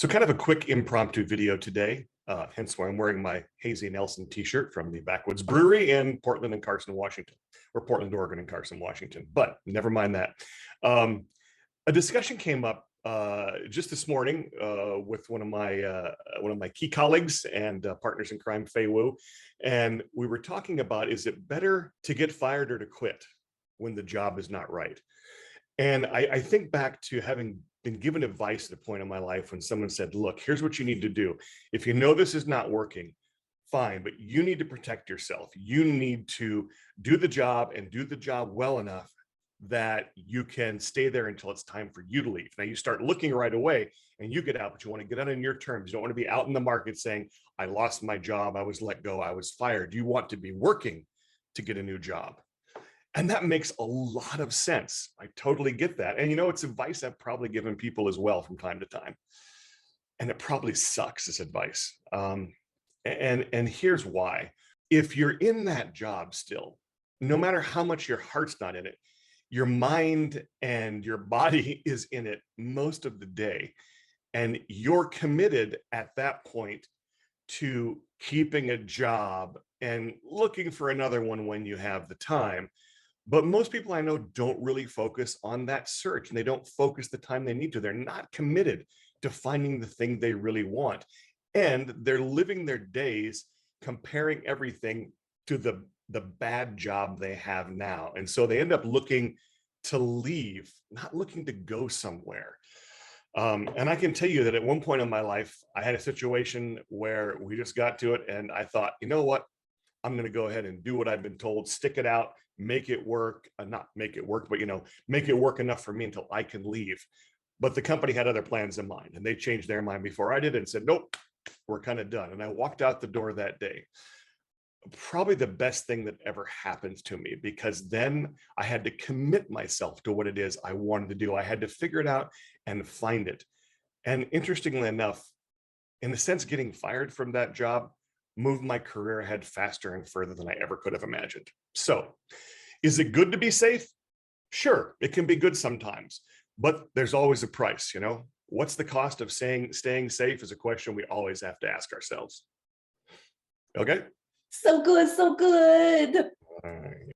So kind of a quick impromptu video today, hence why I'm wearing my Hazy Nelson t-shirt from the Backwoods Brewery in Portland and Carson, Washington, or Portland, Oregon and Carson, Washington. But never mind that. A discussion came up just this morning with one of my key colleagues and partners in crime, Fei Wu, and we were talking about, is it better to get fired or to quit when the job is not right? And I think back to having been given advice at a point in my life when someone said, look, here's what you need to do. If you know this is not working, fine, but you need to protect yourself. You need to do the job and do the job well enough that you can stay there until it's time for you to leave. Now you start looking right away and you get out, but you want to get out on your terms. You don't want to be out in the market saying, I lost my job, I was let go, I was fired. You want to be working to get a new job. And that makes a lot of sense. I totally get that. And it's advice I've probably given people as well from time to time. And it probably sucks, this advice. And here's why. If you're in that job still, no matter how much your heart's not in it, your mind and your body is in it most of the day. And you're committed at that point to keeping a job and looking for another one when you have the time. But most people I know don't really focus on that search, and they don't focus the time they need to. They're not committed to finding the thing they really want. And they're living their days comparing everything to the bad job they have now. And so they end up looking to leave, not looking to go somewhere. And I can tell you that at one point in my life, I had a situation where we just got to it and I thought, you know what? I'm going to go ahead and do what I've been told, stick it out, make it work, not make it work, but make it work enough for me until I can leave. But the company had other plans in mind and they changed their mind before I did and said, nope, we're kind of done. And I walked out the door that day. Probably the best thing that ever happened to me, because then I had to commit myself to what it is I wanted to do. I had to figure it out and find it. And interestingly enough, in a sense, getting fired from that job moved my career ahead faster and further than I ever could have imagined. So is it good to be safe? Sure, it can be good sometimes, but there's always a price. What's the cost of staying safe is a question we always have to ask ourselves. Okay. So good, so good. All right.